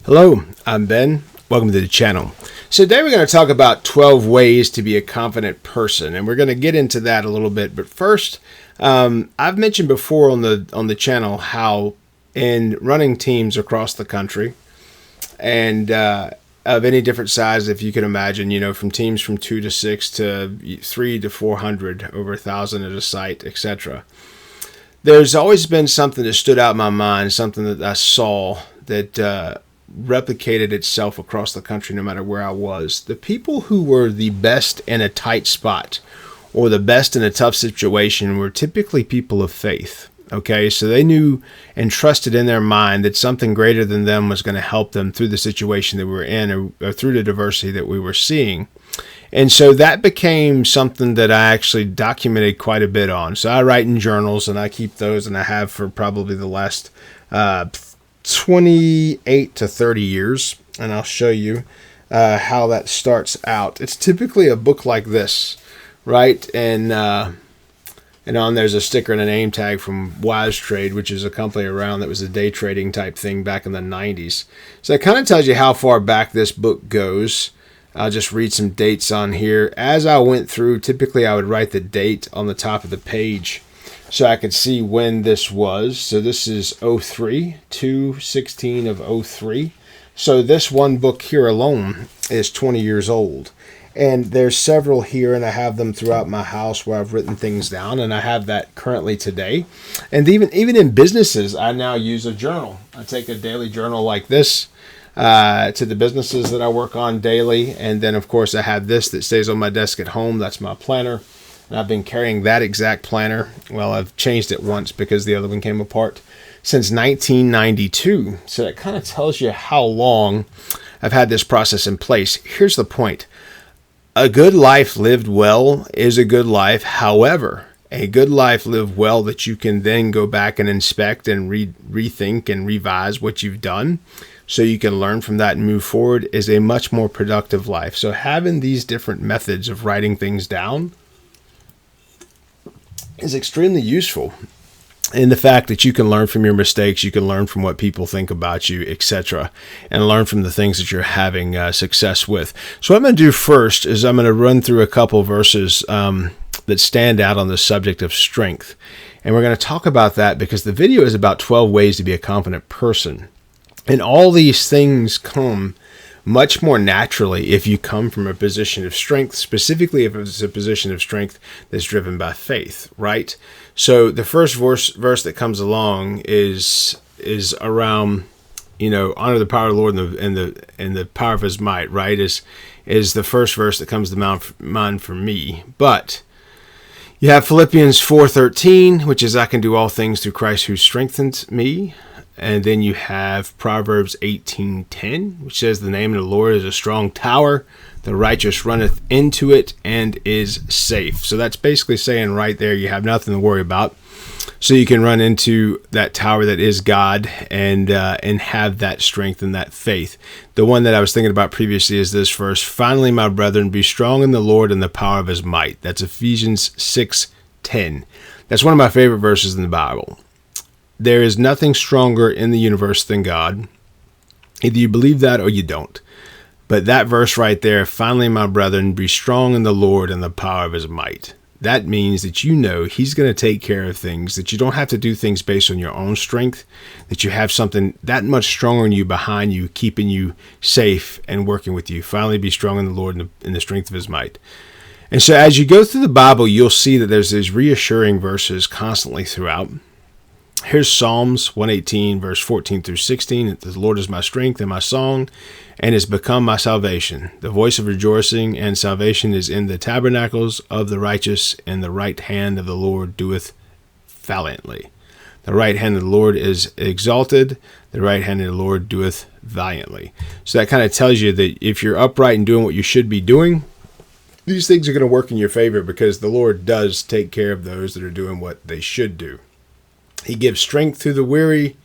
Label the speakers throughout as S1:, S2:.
S1: Hello, I'm Ben. Welcome to the channel. So today we're going to talk about 12 ways to be a confident person, and we're going to get into that a little bit. But first, I've mentioned before on the channel how in running teams across the country and of any different size, if you can imagine, from teams from 2 to 6 to 3 to 400, over 1,000 at a site, etc. There's always been something that stood out in my mind, something that I saw that replicated itself across the country no matter where I was. The people who were the best in a tight spot or the best in a tough situation were typically people of faith. Okay, so they knew and trusted in their mind that something greater than them was going to help them through the situation that we were in or through the diversity that we were seeing. And so that became something that I actually documented quite a bit on. So I write in journals and I keep those, and I have for probably the last 28 to 30 years, and I'll show you how that starts out. It's typically a book like this, right? And on there's a sticker and a name tag from Wise Trade, which is a company around that was a day trading type thing back in the 90s. So it kind of tells you how far back this book goes. I'll just read some dates on here. As I went through, typically I would write the date on the top of the page so I could see when this was. So this is 03, 2/16 of 03. So this one book here alone is 20 years old. And there's several here, and I have them throughout my house where I've written things down, and I have that currently today. And even in businesses, I now use a journal. I take a daily journal like this to the businesses that I work on daily. And then, of course, I have this that stays on my desk at home. That's my planner. And I've been carrying that exact planner. Well, I've changed it once because the other one came apart since 1992. So that kind of tells you how long I've had this process in place. Here's the point. A good life lived well is a good life. However, a good life lived well that you can then go back and inspect and rethink and revise what you've done so you can learn from that and move forward is a much more productive life. So having these different methods of writing things down is extremely useful in the fact that you can learn from your mistakes, you can learn from what people think about you, etc., and learn from the things that you're having success with. So what I'm going to do first is I'm going to run through a couple verses that stand out on the subject of strength. And we're going to talk about that because the video is about 12 ways to be a confident person. And all these things come much more naturally if you come from a position of strength, specifically if it's a position of strength that's driven by faith, right? So the first verse that comes along is around, honor the power of the Lord and the power of His might, right? Is the first verse that comes to mind for me. But you have Philippians 4:13, which is I can do all things through Christ who strengthens me. And then you have Proverbs 18:10, which says the name of the Lord is a strong tower. The righteous runneth into it and is safe. So that's basically saying right there you have nothing to worry about. So you can run into that tower that is God and have that strength and that faith. The one that I was thinking about previously is this verse. Finally, my brethren, be strong in the Lord and the power of His might. That's Ephesians 6:10. That's one of my favorite verses in the Bible. There is nothing stronger in the universe than God. Either you believe that or you don't. But that verse right there, finally, my brethren, be strong in the Lord and the power of His might. That means that He's going to take care of things, that you don't have to do things based on your own strength, that you have something that much stronger than you behind you, keeping you safe and working with you. Finally, be strong in the Lord and in the strength of His might. And so as you go through the Bible, you'll see that there's these reassuring verses constantly throughout. Here's Psalms 118, verse 14 through 16. The Lord is my strength and my song, and has become my salvation. The voice of rejoicing and salvation is in the tabernacles of the righteous, and the right hand of the Lord doeth valiantly. The right hand of the Lord is exalted. The right hand of the Lord doeth valiantly. So that kind of tells you that if you're upright and doing what you should be doing, these things are going to work in your favor because the Lord does take care of those that are doing what they should do. He gives strength to the weary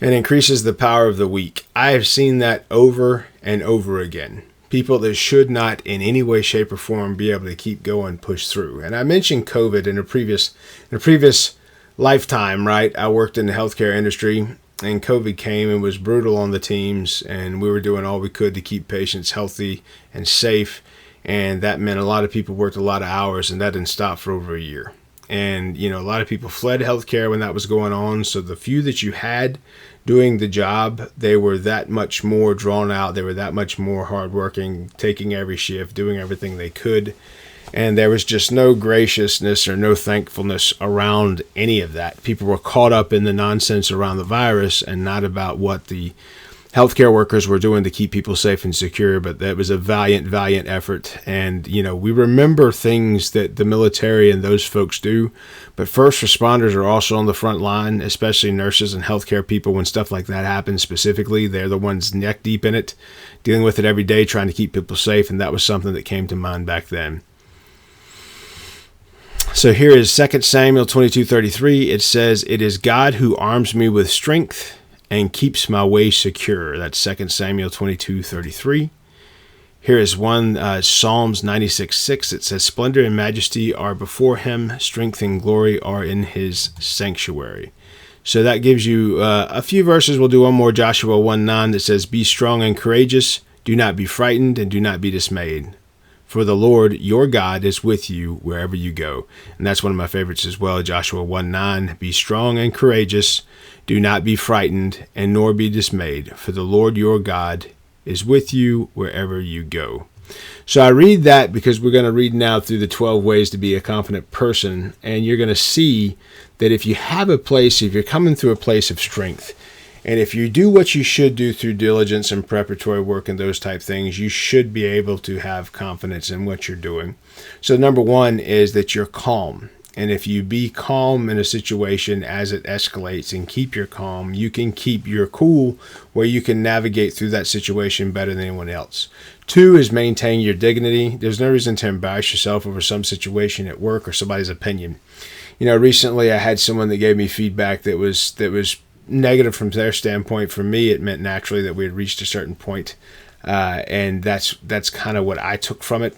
S1: and increases the power of the weak. I have seen that over and over again. People that should not in any way, shape, or form be able to keep going, push through. And I mentioned COVID in a previous lifetime, right? I worked in the healthcare industry, and COVID came and was brutal on the teams, and we were doing all we could to keep patients healthy and safe, and that meant a lot of people worked a lot of hours, and that didn't stop for over a year. And, a lot of people fled healthcare when that was going on. So the few that you had doing the job, they were that much more drawn out. They were that much more hardworking, taking every shift, doing everything they could. And there was just no graciousness or no thankfulness around any of that. People were caught up in the nonsense around the virus and not about what the healthcare workers were doing to keep people safe and secure. But that was a valiant effort. And, we remember things that the military and those folks do. But first responders are also on the front line, especially nurses and healthcare people. When stuff like that happens specifically, they're the ones neck deep in it, dealing with it every day, trying to keep people safe. And that was something that came to mind back then. So here is 2 Samuel 22:33. It says, "It is God who arms me with strength and keeps my way secure." That's 2 Samuel 22:33. Here is one, Psalms 96:6. It says, "Splendor and majesty are before him. Strength and glory are in his sanctuary." So that gives you a few verses. We'll do one more, Joshua 1:9, that says, "Be strong and courageous. Do not be frightened and do not be dismayed. For the Lord your God is with you wherever you go." And that's one of my favorites as well, Joshua 1:9. "Be strong and courageous. Do not be frightened and nor be dismayed. For the Lord your God is with you wherever you go." So I read that because we're going to read now through the 12 ways to be a confident person. And you're going to see that if you have a place, if you're coming through a place of strength, and if you do what you should do through diligence and preparatory work and those type things, you should be able to have confidence in what you're doing. So number one is that you're calm. And if you be calm in a situation as it escalates and keep your calm, you can keep your cool where you can navigate through that situation better than anyone else. Two is maintain your dignity. There's no reason to embarrass yourself over some situation at work or somebody's opinion. Recently I had someone that gave me feedback that was negative from their standpoint. For me, it meant naturally that we had reached a certain point, and that's kind of what I took from it.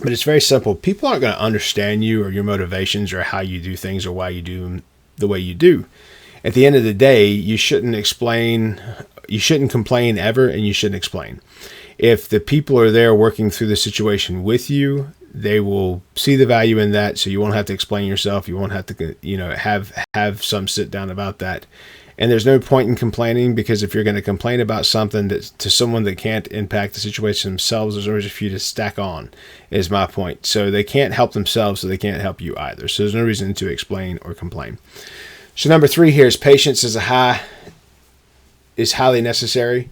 S1: But it's very simple. People aren't going to understand you or your motivations or how you do things or why you do them the way you do. At the end of the day, you shouldn't complain ever, and you shouldn't explain. If the people are there working through the situation with you, they will see the value in that, so you won't have to explain yourself. You won't have to, have some sit down about that. And there's no point in complaining, because if you're going to complain about something to someone that can't impact the situation themselves, there's no reason for you to stack on, is my point. So they can't help themselves, so they can't help you either. So there's no reason to explain or complain. So number three here is patience is highly necessary.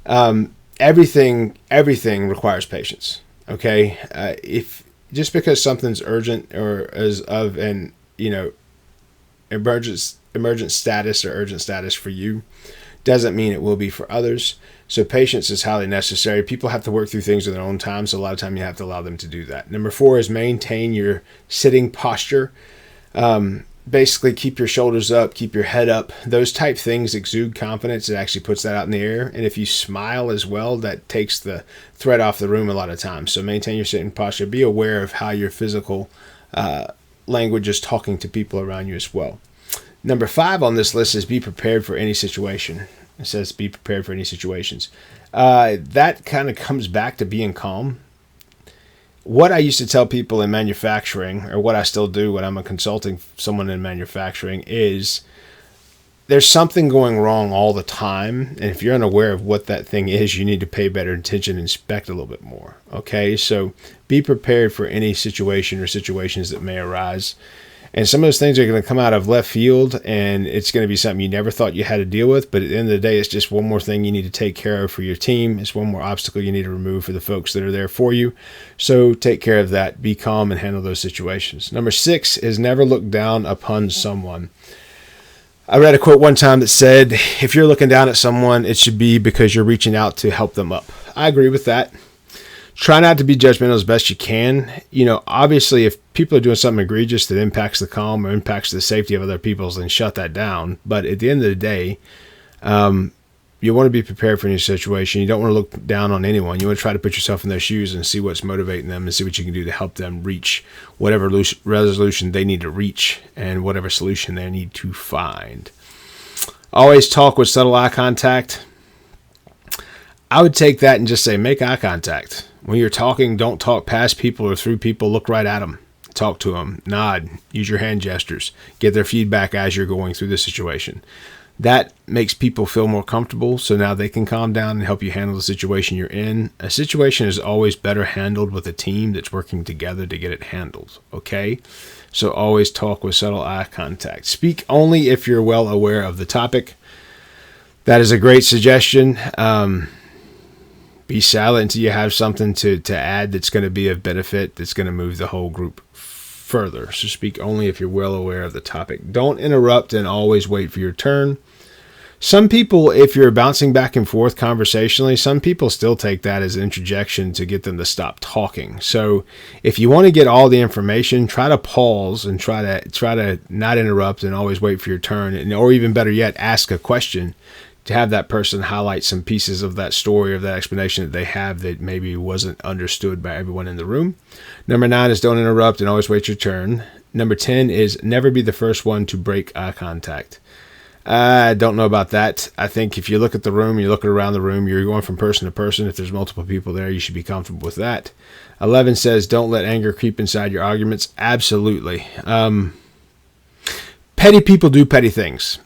S1: Everything requires patience. Okay, if just because something's urgent or is of an emergent status or urgent status for you, doesn't mean it will be for others. So patience is highly necessary. People have to work through things in their own time, so a lot of time you have to allow them to do that. Number four is maintain your sitting posture. Basically, keep your shoulders up, keep your head up. Those type things exude confidence. It actually puts that out in the air. And if you smile as well, that takes the threat off the room a lot of times. So maintain your sitting posture. Be aware of how your physical language is talking to people around you as well. Number 5 on this list is be prepared for any situation. It says be prepared for any situations. That kind of comes back to being calm. What I used to tell people in manufacturing, or what I still do when I'm consulting someone in manufacturing, is there's something going wrong all the time. And if you're unaware of what that thing is, you need to pay better attention and inspect a little bit more. Okay, so be prepared for any situation or situations that may arise. And some of those things are going to come out of left field, and it's going to be something you never thought you had to deal with. But at the end of the day, it's just one more thing you need to take care of for your team. It's one more obstacle you need to remove for the folks that are there for you. So take care of that. Be calm and handle those situations. Number 6 is never look down upon someone. I read a quote one time that said, if you're looking down at someone, it should be because you're reaching out to help them up. I agree with that. Try not to be judgmental as best you can. Obviously, if people are doing something egregious that impacts the calm or impacts the safety of other people, then shut that down. But at the end of the day, you want to be prepared for any situation. You don't want to look down on anyone. You want to try to put yourself in their shoes and see what's motivating them and see what you can do to help them reach whatever resolution they need to reach and whatever solution they need to find. Always talk with subtle eye contact. I would take that and just say, make eye contact. When you're talking, don't talk past people or through people. Look right at them. Talk to them. Nod. Use your hand gestures. Get their feedback as you're going through the situation. That makes people feel more comfortable, so now they can calm down and help you handle the situation you're in. A situation is always better handled with a team that's working together to get it handled, okay? So always talk with subtle eye contact. Speak only if you're well aware of the topic. That is a great suggestion. Be silent until you have something to add that's going to be of benefit, that's going to move the whole group further. So speak only if you're well aware of the topic. Don't interrupt and always wait for your turn. Some people, if you're bouncing back and forth conversationally, some people still take that as an interjection to get them to stop talking. So if you want to get all the information, try to pause and try to not interrupt and always wait for your turn. And, or even better yet, ask a question to have that person highlight some pieces of that story or that explanation that they have that maybe wasn't understood by everyone in the room. Number 9 is don't interrupt and always wait your turn. Number 10 is never be the first one to break eye contact. I don't know about that. I think if you look at the room, you look around the room, you're going from person to person. If there's multiple people there, you should be comfortable with that. 11 says don't let anger creep inside your arguments. Absolutely. Petty people do petty things.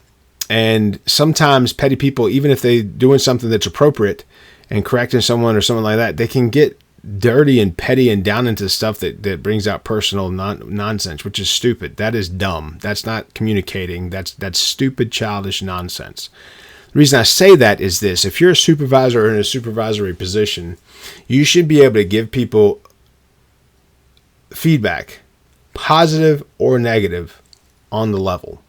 S1: And sometimes petty people, even if they're doing something that's appropriate and correcting someone or something like that, they can get dirty and petty and down into stuff that brings out personal nonsense, which is stupid. That is dumb. That's not communicating. That's stupid, childish nonsense. The reason I say that is this. If you're a supervisor or in a supervisory position, you should be able to give people feedback, positive or negative, on the level.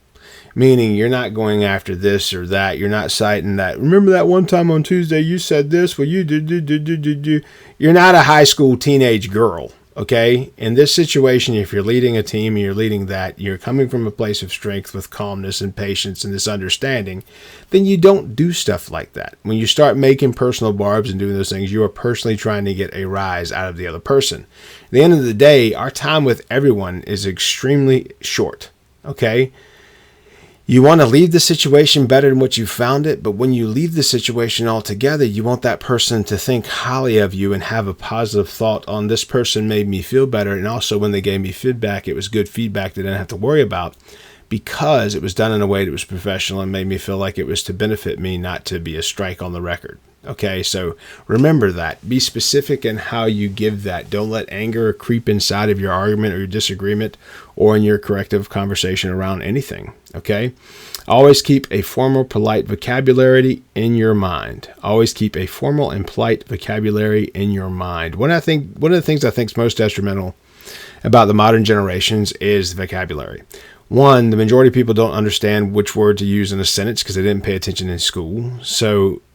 S1: Meaning you're not going after this or that. You're not citing that. Remember that one time on Tuesday you said this? Well, you did. You're not a high school teenage girl, okay? In this situation, if you're leading a team and you're leading that, you're coming from a place of strength with calmness and patience and this understanding, then you don't do stuff like that. When you start making personal barbs and doing those things, you are personally trying to get a rise out of the other person. At the end of the day, our time with everyone is extremely short, okay? You want to leave the situation better than what you found it, but when you leave the situation altogether, you want that person to think highly of you and have a positive thought on this person made me feel better. And also when they gave me feedback, it was good feedback that I didn't have to worry about because it was done in a way that was professional and made me feel like it was to benefit me, not to be a strike on the record. Okay, so remember that. Be specific in how you give that. Don't let anger creep inside of your argument or your disagreement or in your corrective conversation around anything. Okay? Always keep a formal, polite vocabulary in your mind. Always keep a formal and polite vocabulary in your mind. One of the things I think is most detrimental about the modern generations is the vocabulary. One, the majority of people don't understand which word to use in a sentence because they didn't pay attention in school.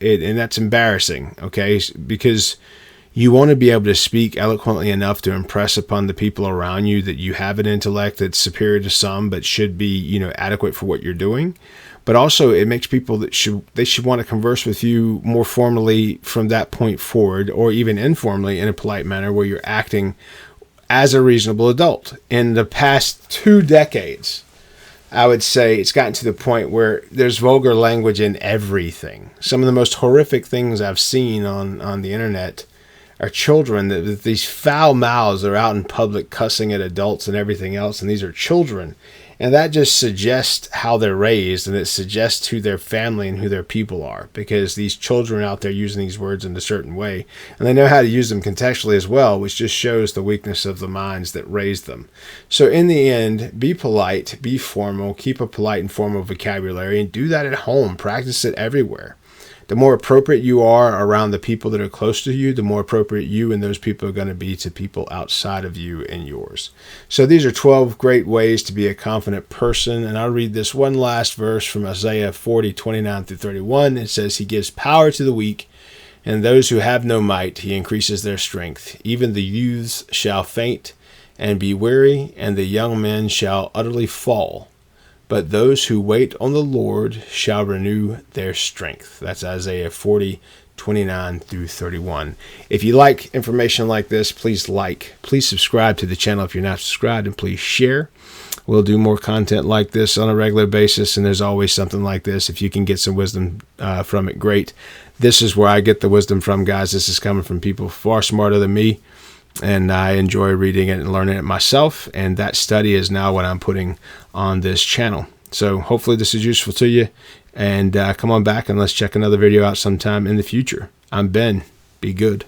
S1: And that's embarrassing, okay? Because you want to be able to speak eloquently enough to impress upon the people around you that you have an intellect that's superior to some, but should be, adequate for what you're doing. But also it makes people that they should want to converse with you more formally from that point forward, or even informally in a polite manner where you're acting as a reasonable adult. In the past 2 decades, I would say it's gotten to the point where there's vulgar language in everything. Some of the most horrific things I've seen on the internet are children that these foul mouths are out in public cussing at adults and everything else, and these are children. And that just suggests how they're raised, and it suggests who their family and who their people are, because these children are out there using these words in a certain way, and they know how to use them contextually as well, which just shows the weakness of the minds that raised them. So in the end, be polite, be formal, keep a polite and formal vocabulary, and do that at home. Practice it everywhere. The more appropriate you are around the people that are close to you, the more appropriate you and those people are going to be to people outside of you and yours. So these are 12 great ways to be a confident person. And I'll read this one last verse from Isaiah 40:29-31. It says, "He gives power to the weak, and those who have no might, he increases their strength. Even the youths shall faint and be weary, and the young men shall utterly fall. But those who wait on the Lord shall renew their strength." That's Isaiah 40:29-31. If you like information like this, please subscribe to the channel if you're not subscribed, and please share. We'll do more content like this on a regular basis, and there's always something like this. If you can get some wisdom from it, great. This is where I get the wisdom from, guys. This is coming from people far smarter than me, and I enjoy reading it and learning it myself, and that study is now what I'm putting on this channel. So hopefully this is useful to you, and come on back and let's check another video out sometime in the future. I'm Ben. Be good.